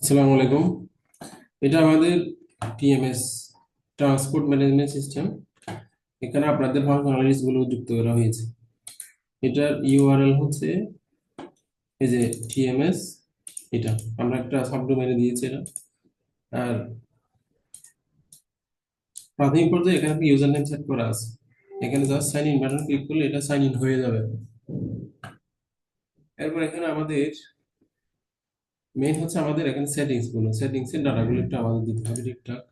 আসসালামু আলাইকুম। এটা আমাদের টিএমএস ট্রান্সপোর্ট ম্যানেজমেন্ট সিস্টেম। এখানে আপনাদের ফাংশনালিটিস গুলো যুক্ত করা হয়েছে। এটার ইউআরএল হচ্ছে এই যে টিএমএস। এটা আমরা একটা সাবডোমেইনে দিয়েছি এটা। আর প্রাথমিক পর্যায়ে এখানে ইউজার নেম সেট করা আছে। এখানে just sign in button click করলে এটা সাইন ইন হয়ে যাবে। এরপর এখানে আমাদের মেইন হচ্ছে আমাদের এখানে সেটিংস এর ডাটাগুলো একটু আমাদের দিতে হবে ঠিকঠাক।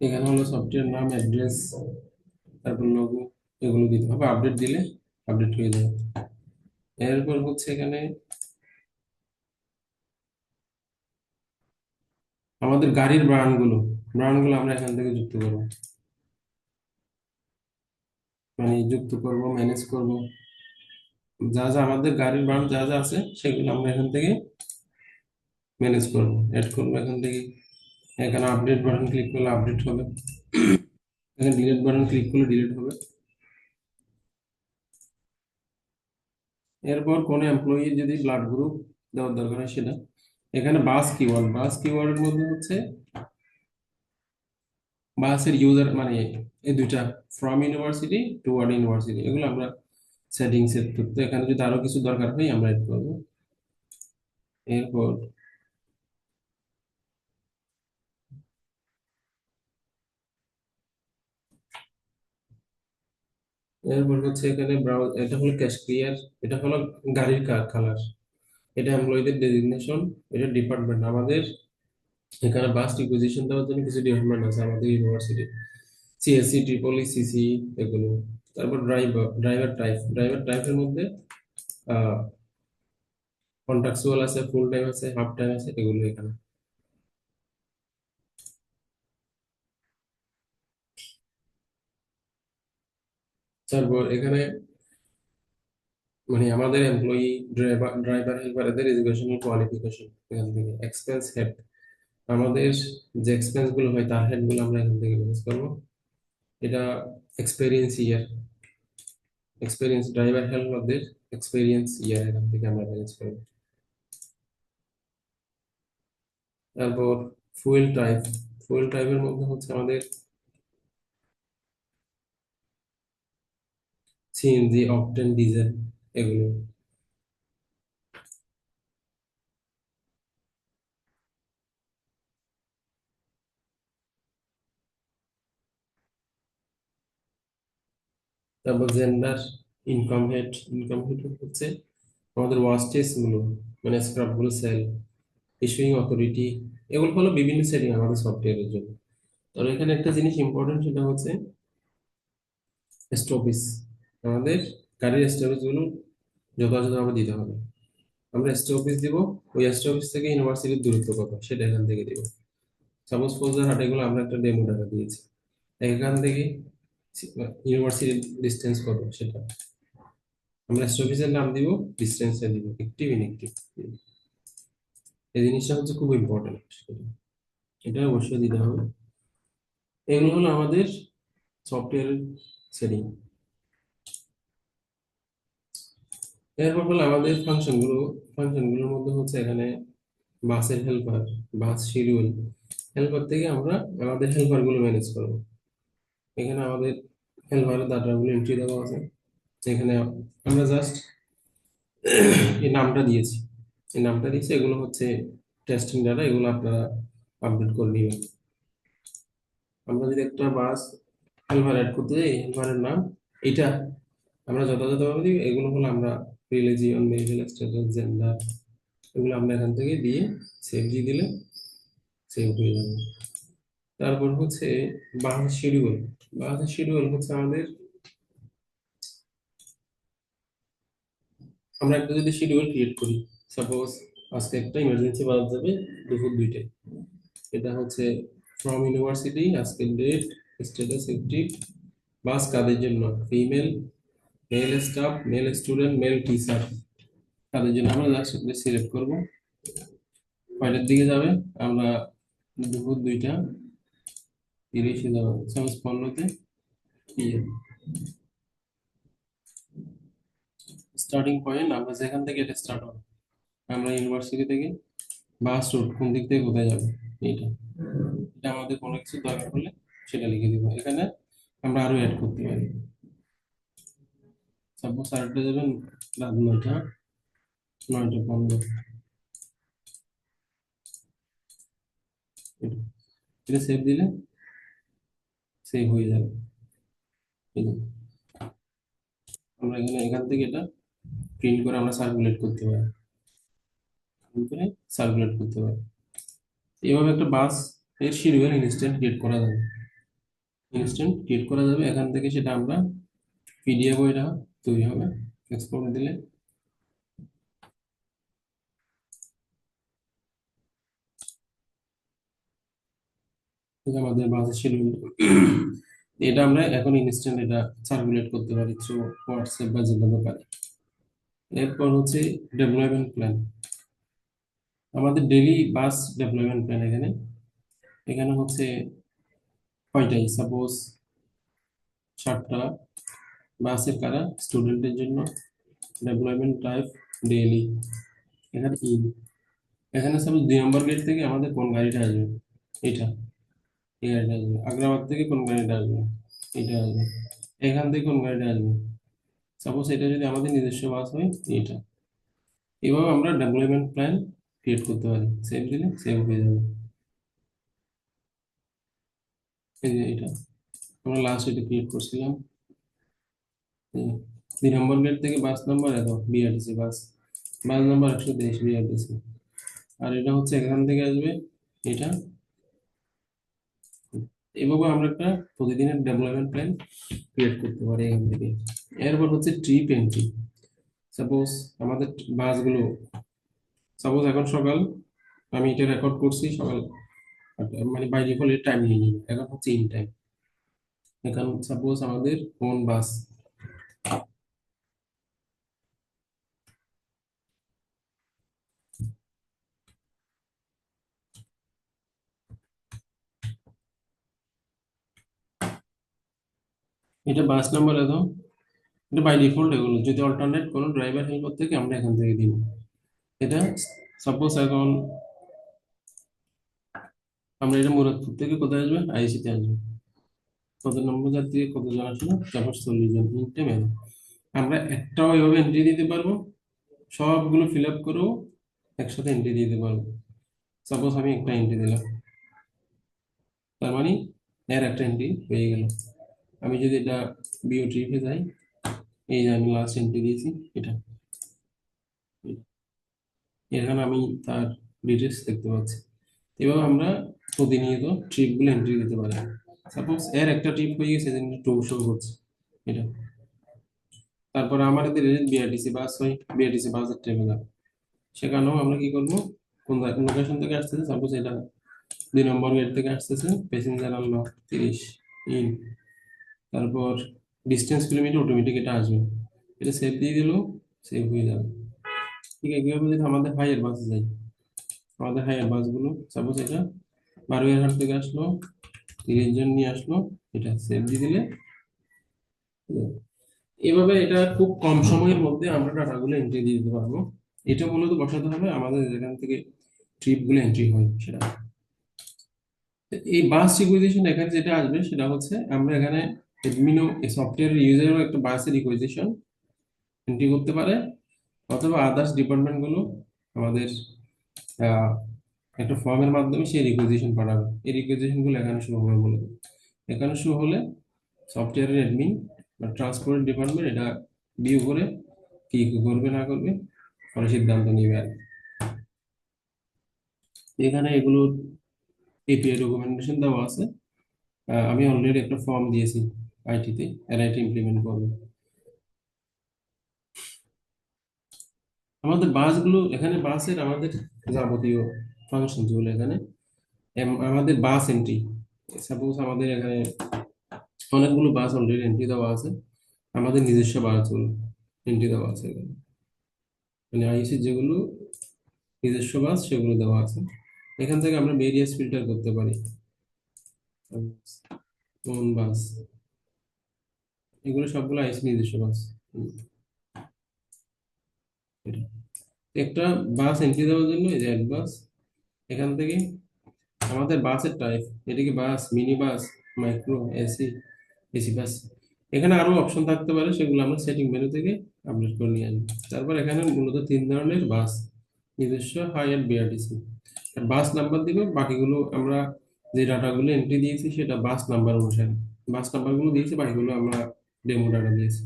এখানে হলো সফটওয়্যার নাম, অ্যাড্রেস, তারপর লোগো, এগুলো দিতে হবে। আপডেট দিলে আপডেট হয়ে যাবে। এরপর হচ্ছে এখানে আমাদের গাড়ির ব্র্যান্ডগুলো আমরা এখান থেকে যুক্ত করব, মানে যুক্ত করব, ম্যানেজ করব। যা যা আমাদের গাড়ির ব্র্যান্ড যা যা আছে সেগুলো আমরা এখান থেকে ম্যানেজ করব, অ্যাড করব এখান থেকে। এখানে আপডেট বাটন ক্লিক করলে আপডেট হবে, এখানে ডিলিট বাটন ক্লিক করলে ডিলিট হবে। এরপর কোনো এমপ্লয়ি যদি ব্লাড গ্রুপ দেওয়ার দরকার হয় সেটা এখানে বাস কিওয়ার্ডের মধ্যে হচ্ছে বাসের ইউজার, মানে এই দুইটা, ফ্রম ইউনিভার্সিটি টুয়ার্ড ইউনিভার্সিটি, এগুলো আমরা সেটিংস এর করতে। এখানে যদি আরো কিছু দরকার হয় আমরা এড করবো। এরপর এরপর হচ্ছে এখানে ব্রাউজ, এটা হলো ক্যাশ ক্লিয়ার, এটা হলো গাড়ির কালার, এটা এমপ্লয়ীদের ডেজিগনেশন, এটা ডিপার্টমেন্ট আমাদের। এখানে বাস রিকুইজিশন দেওয়ার জন্য কিছু ডিপার্টমেন্ট আছে আমাদের ইউনিভার্সিটি, সিএসসি, ট্রিপলি, সিসি, এগুলো। তারপর ড্রাইভার টাইপের মধ্যে কন্ট্রাকচুয়াল আছে, ফুল টাইম আছে, হাফ টাইম আছে, এগুলো এখানে। তারপর এখানে মানে আমাদের এমপ্লয়ি, ড্রাইভার হেল্পার, এদের এডুকেশনাল কোয়ালিফিকেশন এখান থেকে। এক্সপেন্স হেড, আমাদের যে এক্সপেন্স গুলো হয় তার হেড গুলো আমরা এখান থেকে ম্যানেজ করবো। এটা এক্সপেরিয়েন্স ইয়ার, এক্সপেরিয়েন্স ড্রাইভার হেল্পারদের এক্সপেরিয়েন্স ইয়ার এখান থেকে আমরা ম্যানেজ করবো। তারপর ফুয়েল টাইপ, ফুয়েল টাইপের মধ্যে হচ্ছে আমাদের সিএনজি, অকটেন, ডিজেল, এগুলো। তারপর জেন্ডার, ইনকম হেড হচ্ছে আমাদের ওয়াস্টেজ গুলো, মানে স্ক্রাব গুলো, সেল, ইস্যুইং অথরিটি, এগুলো হলো বিভিন্ন সেটিং আমাদের সফটওয়্যারের জন্য। তো এখানে একটা জিনিস ইম্পর্টেন্ট, সেটা হচ্ছে স্টপেজ। আমাদের গাড়ির স্টপেজ গুলো যথাযথভাবে দিতে হবে। আমরা স্টপেজ দিব, ওই স্টপেজ থেকে ইউনিভার্সিটির দূরত্ব কত সেটা এখান থেকে দিব। সাপোজ ফৌজদার হাটে গুলো আমরা একটা ডেমো টাকা দিয়েছি, এখান থেকে ইউনিভার্সিটির ডিস্টেন্স কত সেটা আমরা স্টপেজের নাম দিব, ডিস্টেন্সটা দিব, একটিভ ইনএক্টিভ। এই জিনিসটা হচ্ছে খুব ইম্পর্টেন্ট, এটা অবশ্যই দিতে হবে। এগুলো হলো আমাদের সফটওয়্যারের সেটিং। এরপর হলো আমাদের ফাংশনগুলোর মধ্যে হচ্ছে এখানে বাসের হেল্পার, বাস শিডিউল, হেল্পার থেকে আমরা আমাদের হেল্পার গুলো ম্যানেজ করবো। এখানে আমাদের হেল্পারের ডাটাগুলো এন্ট্রি দেওয়া আছে। এখানে আমরা জাস্ট এই নামটা দিয়েছি, এগুলো হচ্ছে টেস্টিং ডাটা, এগুলো আপনারা আপডেট করে নেবেন। আমরা যদি একটা বাস হেল্পার অ্যাড করতে যাই, হেল্পারের নাম এটা আমরা যথাযথভাবে দিই। এগুলো হলো আমরা রিলিজিয়ন, মেডিকেল স্ট্যাটাস, জেন্ডার, এগুলো আমরা এখান থেকে দিয়ে সেভ দিয়ে দিলে সেভ হয়ে যাবে। তারপর হচ্ছে বাস শিডিউল হচ্ছে আমাদের, আমরা একটা যদি শিডিউল ক্রিয়েট করি, সাপোজ আজকে একটা ইমার্জেন্সি বাস যাবে দুপুর 2টায়, এটা হচ্ছে ফ্রম ইউনিভার্সিটি, আজকের ডেট, স্ট্যাটাস অ্যাক্টিভ, বাস কাদের জন্য, female, male staff, male student, male teacher, তাদের জন্য আমরা জাস্ট সিলেক্ট করবো কয়টার দিকে যাবে। আমরা দুপুর 2টা 30-এ যাবো, সাপোজ 15তে PM। স্টার্টিং পয়েন্ট আমরা যেখান থেকে এটা স্টার্ট হবে, আমরা ইউনিভার্সিটি থেকে বাস রুট কোন দিক থেকে কোথায় যাবে, এইটা এটা আমাদের কোনো কিছু দরকার হলে সেটা লিখে দিব এখানে। আমরা আরো অ্যাড করতে পারি। সাপোজ আরেকটা যাবেন রাত 9টা, 9টা 15, এটা এটা সেভ দিলে সেভ হয়ে যাবে। এই যে আমরা এখানে এখান থেকে এটা প্রিন্ট করে আমরা সার্কুলেট করতে পারি, প্রিন্ট করে সার্কুলেট করতে পারি। এভাবে একটা বাস এর শিডিউল ইনস্ট্যান্ট ক্রিয়েট করা যাবে, ইনস্ট্যান্ট ক্রিয়েট করা যাবে এখান থেকে। সেটা আমরা পিডিএফ এটা তৈরি হবে, এক্সপোর্ট দিলে এটা আমাদের বাসের শিডিউল। এটা আমরা এখন ইনস্ট্যান্ট এটা সার্কুলেট করতে পারি থ্রু হোয়াটসঅ্যাপ বা যেভাবে পারি। এরপর হচ্ছে ডেভেলপমেন্ট প্ল্যান, আমাদের ডেইলি বাস ডেভেলপমেন্ট প্ল্যান। এখানে এখানে হচ্ছে কয়টাই, সাপোজ 7টা বাসের কারা স্টুডেন্টের জন্য, ডেভেলপমেন্ট টাইপ ডেইলি, এখানে এখানে সাপোজ 2 নম্বর গেট থেকে আমাদের কোন গাড়িটা আসবে, এটা এই গাড়িটা আসবে। আগ্রাবাদ থেকে কোন গাড়িটা আসবে, এটা আসবে। এখান থেকে কোন গাড়িটা আসবে, সাপোজ এটা যদি আমাদের নিজস্ব বাস হয়, এটা। এভাবে আমরা ডেভেলপমেন্ট প্ল্যান ক্রিয়েট করতে পারি, সেভ দিলে সেভ হয়ে যাবে। এই যে এটা আমরা লাস্ট এটা ক্রিয়েট করছিলাম। 2 নম্বর গেট থেকে বাস নাম্বার এত বিআরটিসি বাস, বাস নাম্বার 123 বিআরটিসি। আর এটা হচ্ছে এখান থেকে আসবে, এটা। এভাবে আমরা একটা প্রতিদিনের ডেভেলপমেন্ট প্ল্যান ক্রিয়েট করতে পারি এখান থেকে। এরপর হচ্ছে ট্রিপ এন্ট্রি, সাপোজ আমাদের বাসগুলো, সাপোজ এখন সকাল, আমি এটা রেকর্ড করছি সকাল 8টা, মানে বাই ডিফল্ট টাইম নিয়ে নিই, এখন হচ্ছে ইন টাইম। এখন সাপোজ আমাদের কোন বাস, এটা বাস নাম্বার এত, এটা বাই ডিফল্ট। এগুলো যদি অল্টারনেট কোনো ড্রাইভার হেল্পার থেকে আমরা এখান থেকে দিব। এটা সাপোজ এখন আমরা এটা মুরাদপুর থেকে কোথায় আসবে, আইসিতে আসবে। কত নম্বর যাত্রী কতজন আসলো, 440 জন, তিনটে মেল। আমরা একটাও এভাবে এন্ট্রি দিতে পারবো, সবগুলো ফিল আপ করেও একসাথে এন্ট্রি দিতে পারবো। সাপোজ আমি একটা এন্ট্রি দিলাম, তার মানে এর একটা এন্ট্রি হয়ে গেল। আমি যদি এটা বিও ট্রিপে যাই, এই যে আমি লাস্ট এন্ট্রি দিয়েছি, এটা এখানে আমি তার ডিটেলস দেখতে পাচ্ছি। এভাবে আমরা প্রতিনিয়ত ট্রিপগুলো এন্ট্রি দিতে পারি। সাপোজ এর একটা ট্রিপ হয়ে গেছে, টু শো করছে, এটা। তারপরে আমাদের বিআরটিসি বাস হয়, বিআরটিসি বাসের ট্রেভেল, সেখানেও আমরা কি করবো, কোন লোকেশন থেকে আসতেছে, সাপোজ এটা 2 নম্বর গেট থেকে আসতেছে, প্যাসেঞ্জার আনলো 30 ইন, তারপর ডিস্টেন্স কিলোমিটার অটোমেটিক এটা আসবে, এটা সেভ দিয়ে দিলেও সেভ হয়ে যাবে। ঠিক আছে, কিভাবে যদি আমাদের হাইয়ার বাসে যাই, আমাদের হাইয়ার বাসগুলো সাপোজ এটা বারুইয়ারহাট থেকে আসলো, 30 জন নিয়ে আসলো, এটা সেভ দিয়ে দিলে এভাবে এটা খুব কম সময়ের মধ্যে আমরা ডাটাগুলো এন্ট্রি দিয়ে দিতে পারবো। এটা মূলত বসাতে হবে আমাদের যেখান থেকে ট্রিপ গুলো এন্ট্রি হয় সেটা। এই বাস রিকুইজিশন এখানে যেটা আসবে সেটা হচ্ছে আমরা এখানে এডমিনও সফটওয়্যার ইউজারও একটা বাসের রিকুইজিশন এন্ট্রি করতে পারে, অথবা আদার্স ডিপার্টমেন্ট গুলো আমাদের আহ, একটা ফর্মের মাধ্যমে সেই রিকুইজিশন পাঠাবে। এই রিকুইজিশন গুলো এখানে শুরু হবে বলে দেবে। এখানে শুরু হলে সফটওয়্যারের অ্যাডমিন বা ট্রান্সপোর্ট ডিপার্টমেন্ট এটা ভিউ করে কি কি করবে না করবে পরে সিদ্ধান্ত নিবে আর কি। এখানে এগুলো এপিআই ডকুমেন্টেশন দেওয়া আছে। আমি অলরেডি একটা ফর্ম দিয়েছি আইটিতে, এরা এটা ইমপ্লিমেন্ট করবে। আমাদের বাসগুলো এখানে, বাসের আমাদের যাবতীয় ফাংশন যেগুলো এখানে, আমাদের বাস এন্ট্রি, সাপোজ আমাদের এখানে অনেকগুলো বাস অলরেডি এন্ট্রি দেওয়া আছে, আমাদের নিজস্ব বাসগুলো এন্ট্রি দেওয়া আছে এখানে, মানে আইসি যেগুলো নিজস্ব বাস সেগুলো দেওয়া আছে। এখান থেকে আমরা ভেরিয়াস ফিল্টার করতে পারি, কোন বাস, এগুলো সবগুলো আইসি নিজস্ব বাস। হুম, এটা একটা বাস এন্ট্রি দেওয়ার জন্য এই যে অ্যাড বাস, এখান থেকে আমাদের বাসের টাইপ, এটা কি bus, mini bus, micro, AC, AC bus. এখানে আরো অপশন থাকতে পারে, সেগুলো আমরা সেটিং মেনু থেকে আপডেট করে নিয়ে আসবো। তারপর এখানে মূলত তিন ধরনের বাস, নিজস্ব, হাই আর বিআরটিসি। বাস নাম্বার দিব, বাকিগুলো আমরা যে ডাটাগুলো এন্ট্রি দিয়েছি সেটা বাস নাম্বার অনুসারে, বাস নাম্বারগুলো দিয়েছি, বাকিগুলো আমরা ডেমো ডাটা দিয়েছি।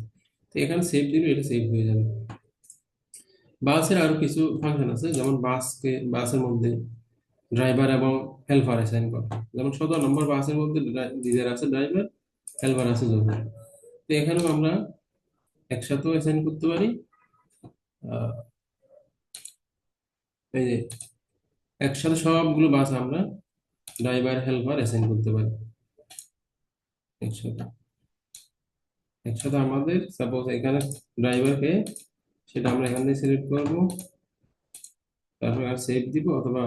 তো এখানে সেভ দিলে এটা সেভ হয়ে যাবে। বাসের আরো কিছু ফাংশন আছে, যেমন বাসের মধ্যে ড্রাইভার এবং হেল্পার অ্যাসাইন করা। যেমন 17 নম্বর বাসের মধ্যে ডিজার আছে ড্রাইভার, হেল্পার আছে জোনার। তো এখানেও আমরা একসাথেও অ্যাসাইন করতে পারি। আহ, এই যে একসাথে সবগুলো বাস আমরা ড্রাইভার হেল্পার অ্যাসাইন করতে পারি একসাথে। একসাথে আমাদের সাপোজ এখানে ড্রাইভারকে, সেটা আমরা এখান থেকে সিলেক্ট করবো, তারপর আর সেভ দিব, অথবা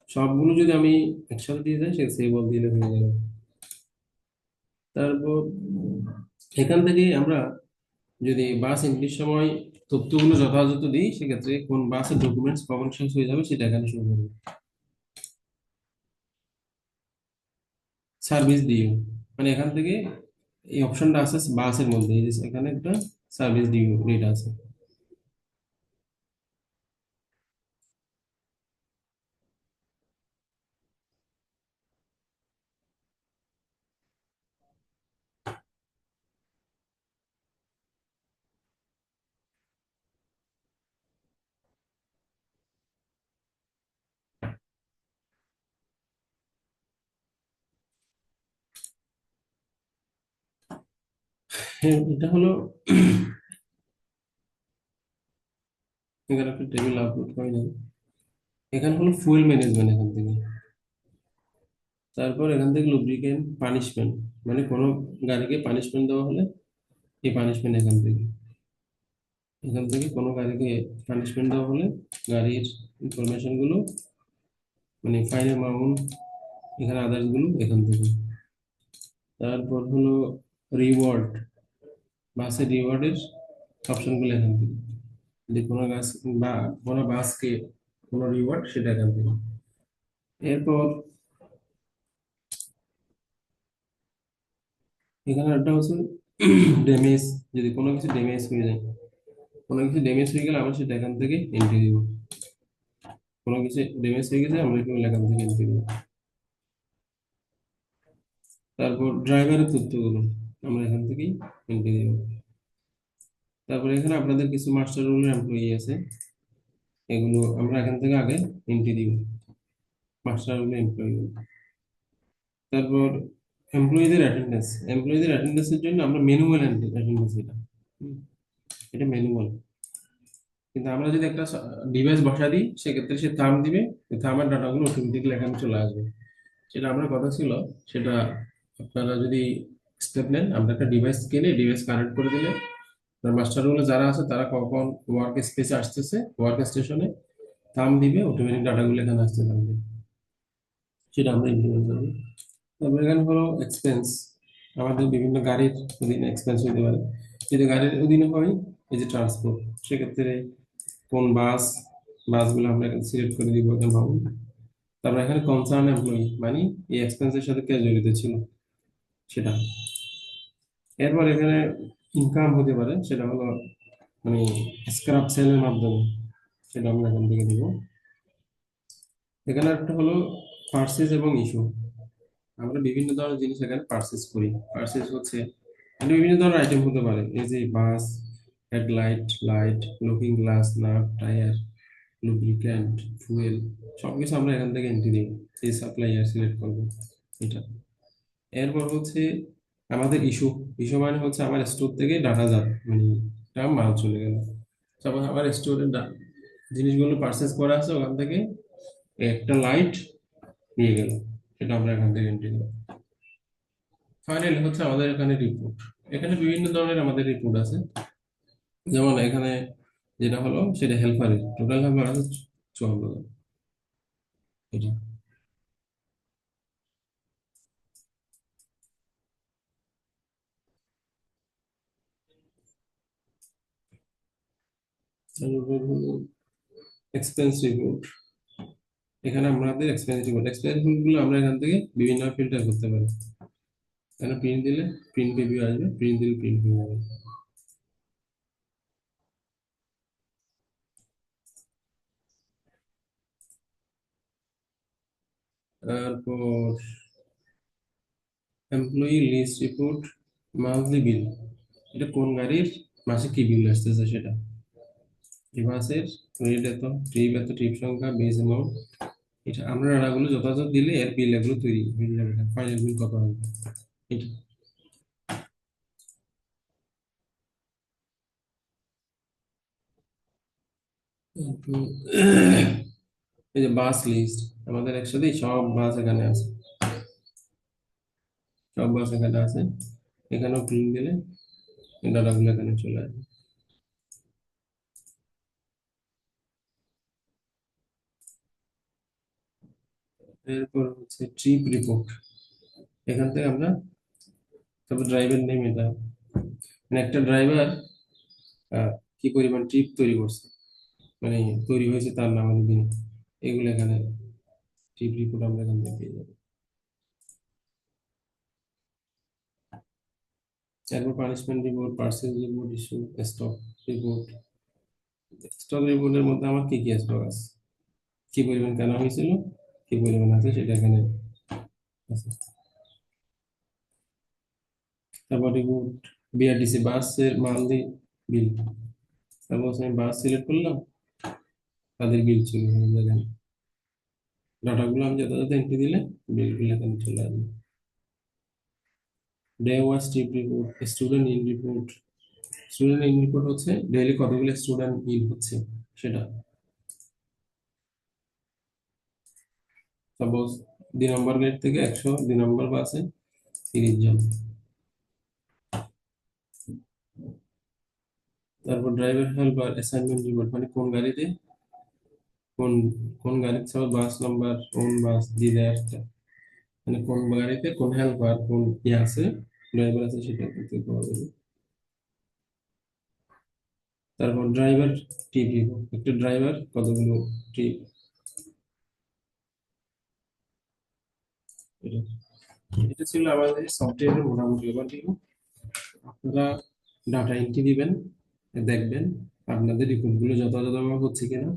সবগুলো যদি আমি একসাথে দিয়ে যাই সে সেভ অল দিলে হয়ে যাবে। তারপর এখান থেকে আমরা যদি বাস এন্ট্রির সময় তথ্যগুলো যথাযথ দিই, সেক্ষেত্রে কোন বাসের ডকুমেন্টস কখন শেষ হয়ে যাবে সেটা এখানে শুরু করবে। সার্ভিস ডিউ, মানে এখান থেকে এই অপশনটা আছে বাসের মধ্যে, এই যে এখানে একটা সার্ভিস ডিউ রেট আছে। হ্যাঁ, এটা হলো এখানে একটা টেবিল আপলোড করে দেন। এখানে হলো ফুয়েল ম্যানেজমেন্ট এখান থেকে। তারপর এখান থেকে লুব্রিকেন্ট পানিশমেন্ট, মানে কোনো গাড়িকে পানিশমেন্ট দেওয়া হলে এই পানিশমেন্ট এখান থেকে কোনো গাড়িকে পানিশমেন্ট দেওয়া হলে গাড়ির ইনফরমেশন গুলো, মানে ফাইন অ্যামাউন্ট, এখানে আদার্স গুলো এখান থেকে। তারপর হলো রিওয়ার্ড, বাসের রিওয়ার্ডের অপশন গুলো এখান থেকে। যদি কোনো গাছ বা কোনো বাসকে কোনো রিওয়ার্ড, সেটা এখান থেকে। এরপর এখানে একটা হচ্ছে ড্যামেজ, যদি কোনো কিছু ড্যামেজ হয়ে যায়, কোনো কিছু ড্যামেজ হয়ে গেলে আমরা সেটা এখান থেকে এন্ট্রি দিব। কোনো কিছু ড্যামেজ হয়ে গেছে আমরা কেবল এখান থেকে এন্ট্রি দিব। তারপর ড্রাইভারের তথ্যগুলো আমরা এখান থেকেই এন্ট্রি দিব। তারপর এখানে আপনাদের কিছু মাস্টার রোলের এমপ্লয়ি আছে, এগুলো আমরা এখান থেকে আগে এন্ট্রি দিব, মাস্টার রোলের এমপ্লয়ি। তারপর এমপ্লয়ীদের অ্যাটেন্ডেন্সের জন্য আমরা ম্যানুয়াল অ্যাটেন্ডেন্স, হুম, এটা ম্যানুয়াল। কিন্তু আমরা যদি একটা ডিভাইস বসা দিই, সেক্ষেত্রে সে থাম দিবে, থামার ডাটাগুলো অটোমেটিকলি এখানে চলে আসবে। সেটা আমার কথা ছিল, সেটা আপনারা যদি স্টেপ নেন, আমরা একটা ডিভাইস কিনে ডিভাইস কানেক্ট করে দিলে মাস্টার রুমে যারা আছে তারা কখন ওয়ার্ক স্পেসে আসতেছে, ওয়ার্ক স্টেশনে থাম দিবে, অটোমেটিক ডাটাগুলো এখানে আসতে থাকবে। সেটা আমরা ইমপ্লিমেন্ট করবো। তারপর এখানে হলো এক্সপেন্স, আমাদের বিভিন্ন গাড়ির অধীনে এক্সপেন্স হতে পারে। যদি গাড়ির অধীনে হয়, এই যে ট্রান্সপোর্ট, সেক্ষেত্রে কোন বাসগুলো আমরা এখানে সিলেক্ট করে দিব অ্যামাউন্ট। তারপর এখানে কনসার্ন এমপ্লয়ি, মানে এই এক্সপেন্সের সাথে কে জড়িত ছিল সেটা। এরপর এখানে ইনকাম হতে পারে, সেটা হলো মানে স্ক্র্যাপ সেলের মাধ্যমে, সেটা আমরা এখান থেকে দিব। এখানে একটা হলো পার্সেস এবং ইস্যু, আমরা বিভিন্ন ধরনের জিনিস এখানে পার্সেস করি। পার্সেস হচ্ছে এটা বিভিন্ন ধরনের আইটেম হতে পারে, এই যে bus, headlight, light, looking glass, nut, tyre, lubricant, fuel, সবকিছু আমরা এখান থেকে এন্ট্রি দিই। এই সাপ্লাইয়ার সিলেক্ট করবো এটা। এরপর হচ্ছে আমাদের ইস্যু। ইস্যু মানে হচ্ছে আমার স্টোর থেকে ডাটা যাবে, মানে এটা মাল চলে গেল। তারপর আমার স্টোরের জিনিসগুলো পারচেস করা আছে, ওখান থেকে একটা লাইট নিয়ে গেল, সেটা আমরা এখান থেকে এন্ট্রি দেবো। ফাইনালি হচ্ছে আমাদের এখানে রিপোর্ট। এখানে বিভিন্ন ধরনের আমাদের রিপোর্ট আছে, যেমন এখানে যেটা হলো সেটা হেল্পারের টোটাল হেল্পার আছে 54 জন। এটা এক্সপেন্স রিপোর্ট। এখানে আমাদের এক্সপেন্স গুলো আমরা এখান থেকে বিভিন্ন ফিল্টার করতে পারি। এখানে প্রিন্ট দিলে প্রিন্ট প্রিভিউ আসবে, প্রিন্ট দিলে প্রিন্ট প্রিভিউ আসবে। তারপর এমপ্লয়ি লিস্ট রিপোর্ট, মান্থলি বিল, এটা কোন গাড়ির মাসে কি বিল আসতেছে সেটা। এই মাসের রেট এত, ট্রিপ সংখ্যা, বেস অ্যামাউন্ট, এটা আমরা ডাটাগুলো যথাযথ দিলে এর বিল এগুলো তৈরি হয়ে যাবে, ফাইনাল বিল কত হবে এটা। তারপর এই যে বাস লিস্ট, আমাদের একসাথে সব বাস এখানে আছে, সব বাস এখানে আছে। এখানেও প্রিন্ট দিলে ডাটাগুলো এখানে চলে আসবে। এরপর হচ্ছে ট্রিপ রিপোর্ট, এখান থেকে আমরা, তারপর ড্রাইভার নেম, এটা মানে একটা ড্রাইভার কি পরিমাণ ট্রিপ তৈরি করছে, মানে তৈরি হয়েছে তার নামের দিন, এগুলো এখানে ট্রিপ রিপোর্ট আমরা এখান থেকে পেয়ে যাবো। তারপর punishment report, parcel report, issue, stock report. Stock রিপোর্টের মধ্যে আমার কি কি স্টক আছে, কি পরিমাণ কেনা হয়েছিল, কি পরিমাণ আছে সেটা এখানে আছে। তারপর রিপোর্ট বিআরটিসি বাসের মান্থলি বিল, তারপর আমি বাস সিলেক্ট করলাম, তাদের বিল চলে যাবে, ডাটাগুলো আমি যথাযথ এন্ট্রি দিলে বিলগুলো এখানে চলে আসবে। Day watch trip report, student in report, student in report হচ্ছে ডেইলি কতগুলো স্টুডেন্ট ইন হচ্ছে সেটা। সাপোজ 2 নম্বর গেট থেকে 100, 2 নম্বর বাসে 30 জন। তারপর ড্রাইভার হেল্প আর অ্যাসাইনমেন্ট রিপোর্ট, মানে কোন গাড়িতে কোন কোন গাড়িতে সব বাস নাম্বার, কোন বাস দিয়ে দেয় আসছে, মানে কোন গাড়িতে কোন হেল্পার কোন ইয়ে আছে, ড্রাইভার আছে সেটা করতে পাওয়া যাবে। তারপর ড্রাইভার ট্রিপ রিপোর্ট, একটা ড্রাইভার কতগুলো ট্রিপ, এটা এটা ছিল আমাদের সফটওয়্যারের মোটামুটি ওভারভিউ। আপনারা ডাটা এন্ট্রি দিবেন, দেখবেন আপনাদের রিপোর্টগুলো যথাযথভাবে হচ্ছে কিনা,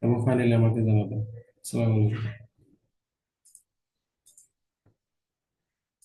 এবং ফাইনালি আমাকে জানাবেন। আসসালামু আলাইকুম।